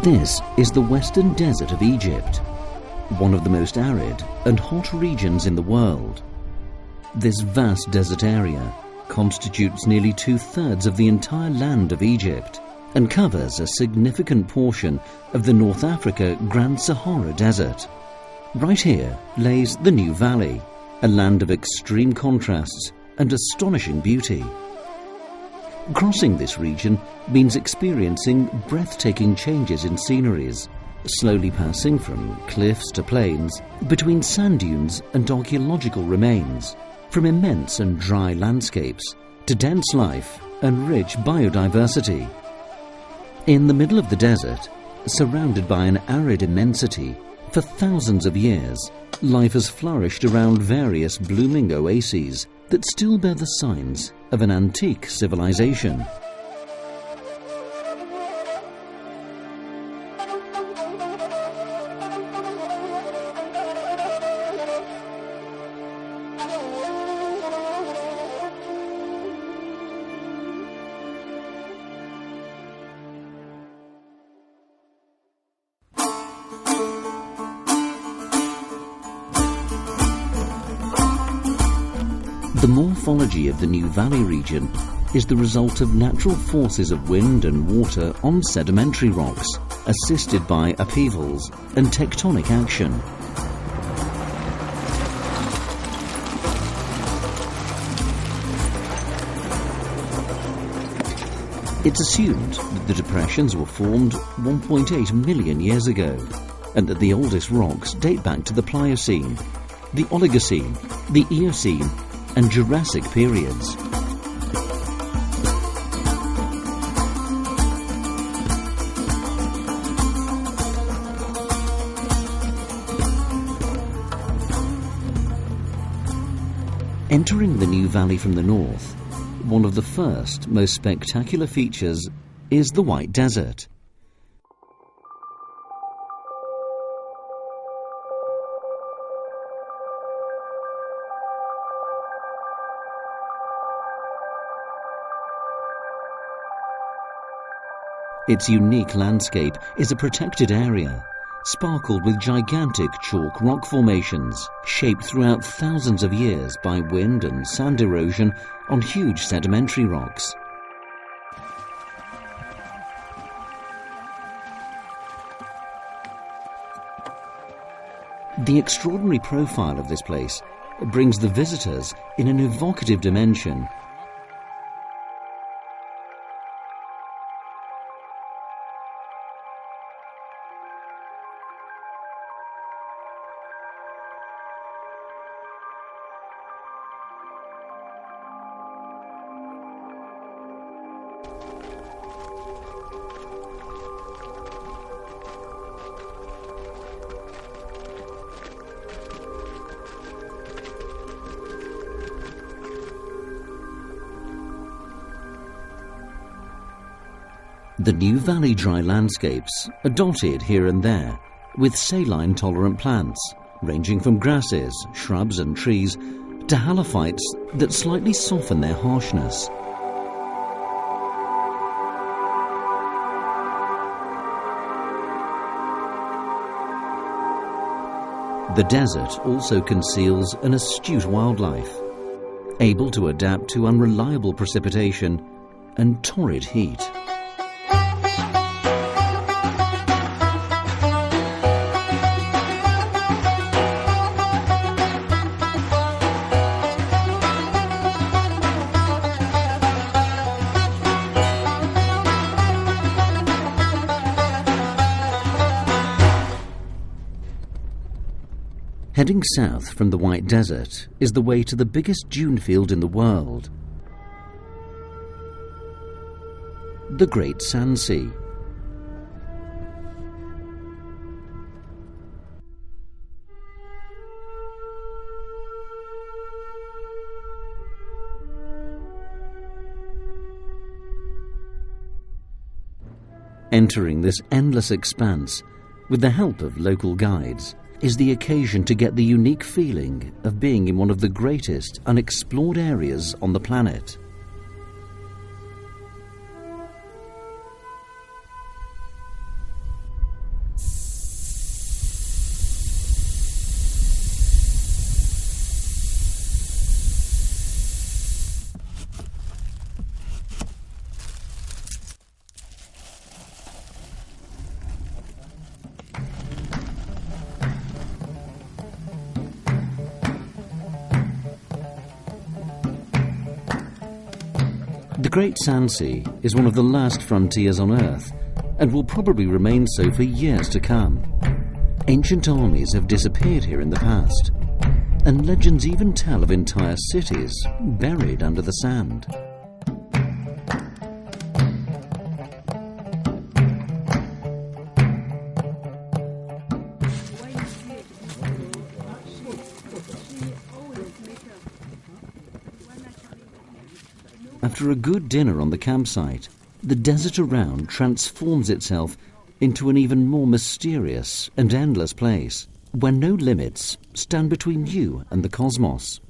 This is the Western Desert of Egypt, one of the most arid and hot regions in the world. This vast desert area constitutes nearly 2/3 of the entire land of Egypt and covers a significant portion of the North Africa Grand Sahara Desert. Right here lays the New Valley, a land of extreme contrasts and astonishing beauty. Crossing this region means experiencing breathtaking changes in sceneries, slowly passing from cliffs to plains, between sand dunes and archaeological remains, from immense and dry landscapes to dense life and rich biodiversity. In the middle of the desert, surrounded by an arid immensity, for thousands of years, life has flourished around various blooming oases that still bear the signs of an antique civilization. The morphology of the New Valley region is the result of natural forces of wind and water on sedimentary rocks, assisted by upheavals and tectonic action. It's assumed that the depressions were formed 1.8 million years ago, and that the oldest rocks date back to the Pliocene, the Oligocene, the Eocene, and Jurassic periods. Entering the New Valley from the north, one of the first, most spectacular features is the White Desert. Its unique landscape is a protected area, sparkled with gigantic chalk rock formations, shaped throughout thousands of years by wind and sand erosion on huge sedimentary rocks. The extraordinary profile of this place brings the visitors in an evocative dimension. The New Valley dry landscapes are dotted here and there with saline-tolerant plants, ranging from grasses, shrubs and trees to halophytes that slightly soften their harshness. The desert also conceals an astute wildlife, able to adapt to unreliable precipitation and torrid heat. Heading south from the White Desert is the way to the biggest dune field in the world, the Great Sand Sea. Entering this endless expanse with the help of local guides is the occasion to get the unique feeling of being in one of the greatest unexplored areas on the planet. The Great Sand Sea is one of the last frontiers on Earth and will probably remain so for years to come. Ancient armies have disappeared here in the past, and legends even tell of entire cities buried under the sand. After a good dinner on the campsite, the desert around transforms itself into an even more mysterious and endless place, where no limits stand between you and the cosmos.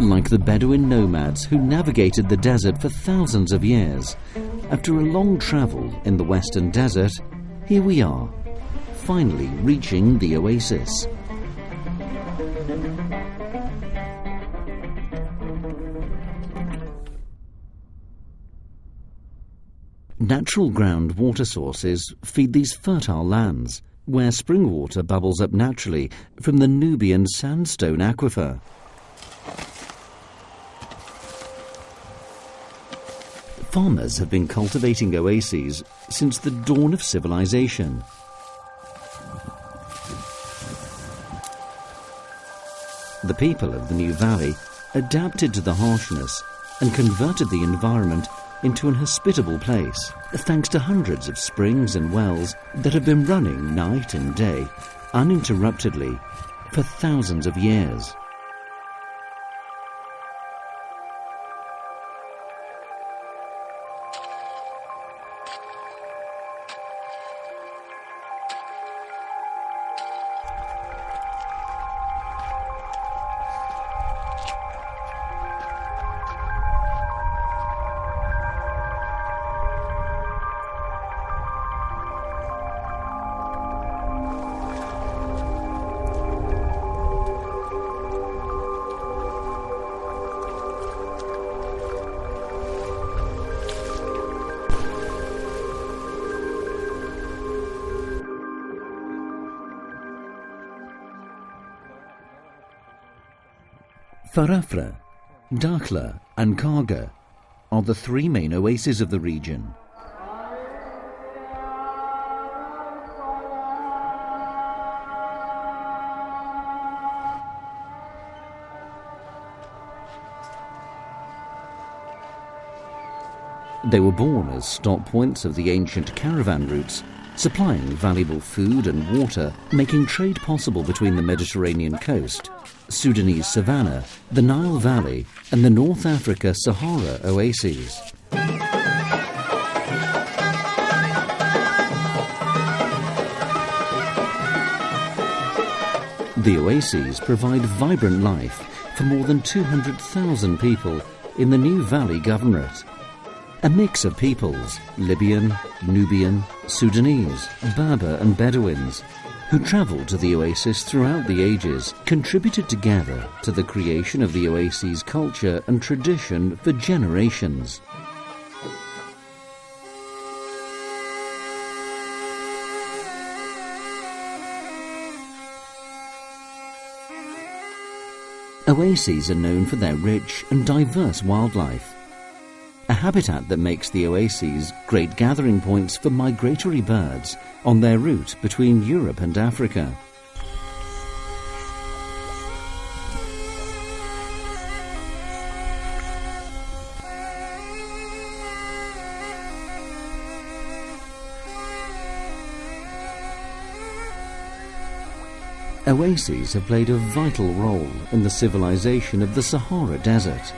Like the Bedouin nomads who navigated the desert for thousands of years, after a long travel in the western desert, here we are, finally reaching the Oasis. Natural groundwater sources feed these fertile lands, where spring water bubbles up naturally from the Nubian sandstone aquifer. Farmers have been cultivating oases since the dawn of civilization. The people of the new valley adapted to the harshness and converted the environment into an hospitable place, thanks to hundreds of springs and wells that have been running night and day, uninterruptedly, for thousands of years. Farafra, Dakhla and Karga are the three main oases of the region. They were born as stop points of the ancient caravan routes, supplying valuable food and water, making trade possible between the Mediterranean coast, Sudanese savannah, the Nile Valley, and the North Africa Sahara oases. The oases provide vibrant life for more than 200,000 people in the new valley governorate. A mix of peoples, Libyan, Nubian, Sudanese, Berber and Bedouins, who travelled to the oasis throughout the ages, contributed together to the creation of the oasis' culture and tradition for generations. Oases are known for their rich and diverse wildlife, a habitat that makes the oases great gathering points for migratory birds on their route between Europe and Africa. Oases have played a vital role in the civilization of the Sahara Desert.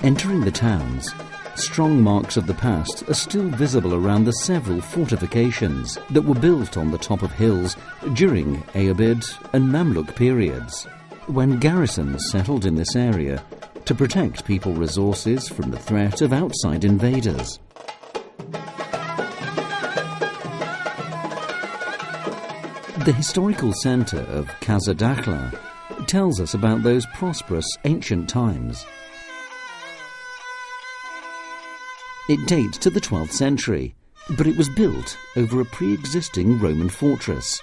Entering the towns, strong marks of the past are still visible around the several fortifications that were built on the top of hills during Ayyubid and Mamluk periods, when garrisons settled in this area to protect people resources from the threat of outside invaders. The historical centre of Casa Dakhla tells us about those prosperous ancient times. It dates to the 12th century, but it was built over a pre-existing Roman fortress.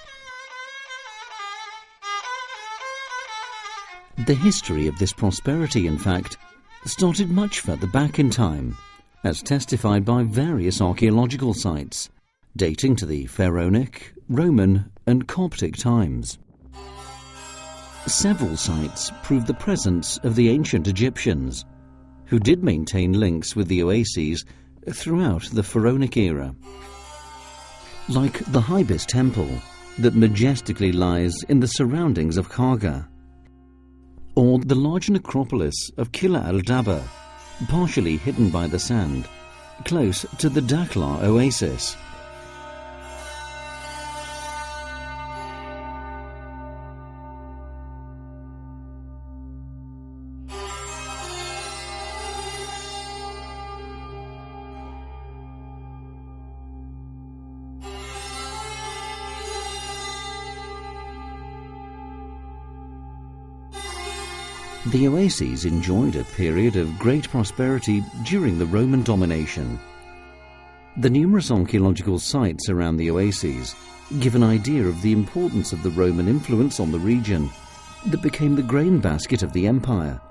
The history of this prosperity, in fact, started much further back in time, as testified by various archaeological sites, dating to the Pharaonic, Roman and Coptic times. Several sites prove the presence of the ancient Egyptians, who did maintain links with the Oasis throughout the Pharaonic era. Like the Ibis Temple that majestically lies in the surroundings of Karga, or the large necropolis of Kila al-Daba, partially hidden by the sand, close to the Dakhla Oasis. The Oases enjoyed a period of great prosperity during the Roman domination. The numerous archaeological sites around the Oases give an idea of the importance of the Roman influence on the region that became the grain basket of the empire.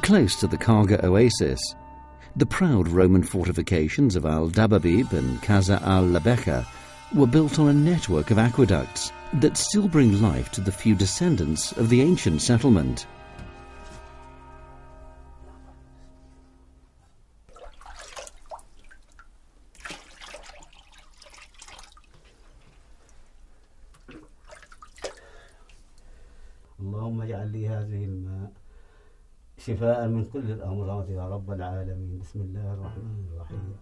Close to the Karga Oasis, the proud Roman fortifications of Al-Dababib and Casa al-Labeka were built on a network of aqueducts that still bring life to the few descendants of the ancient settlement. اللهم اجعل لي هذه الماء شفاء من كل الأمراض يا رب العالمين. بسم الله الرحمن الرحيم.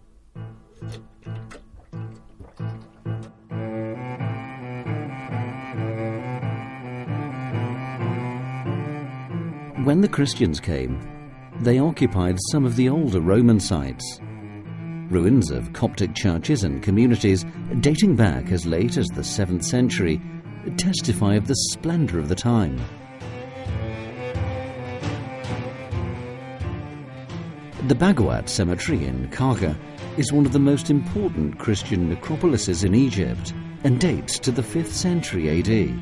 When the Christians came, they occupied some of the older Roman sites. Ruins of Coptic churches and communities dating back as late as the 7th century testify of the splendor of the time. The Bagawat Cemetery in Karga is one of the most important Christian necropolises in Egypt and dates to the 5th century AD.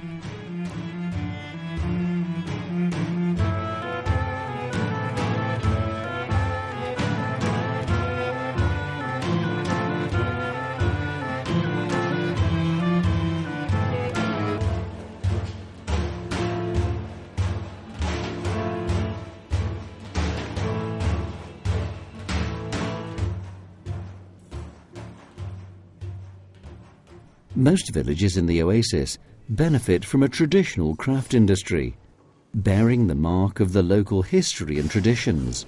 Most villages in the Oasis benefit from a traditional craft industry, bearing the mark of the local history and traditions.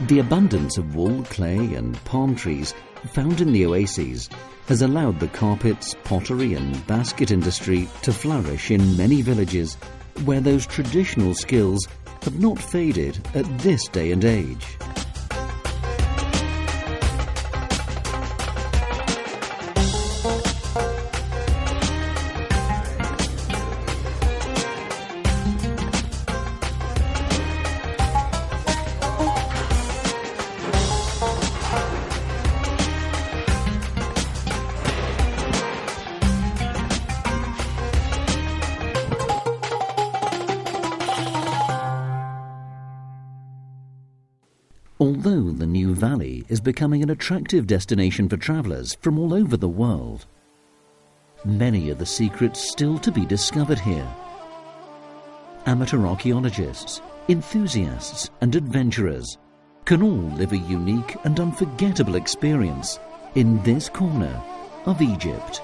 The abundance of wool, clay and palm trees found in the Oases has allowed the carpets, pottery and basket industry to flourish in many villages where those traditional skills have not faded at this day and age. Although the new valley is becoming an attractive destination for travellers from all over the world, many are the secrets still to be discovered here. Amateur archaeologists, enthusiasts and adventurers can all live a unique and unforgettable experience in this corner of Egypt.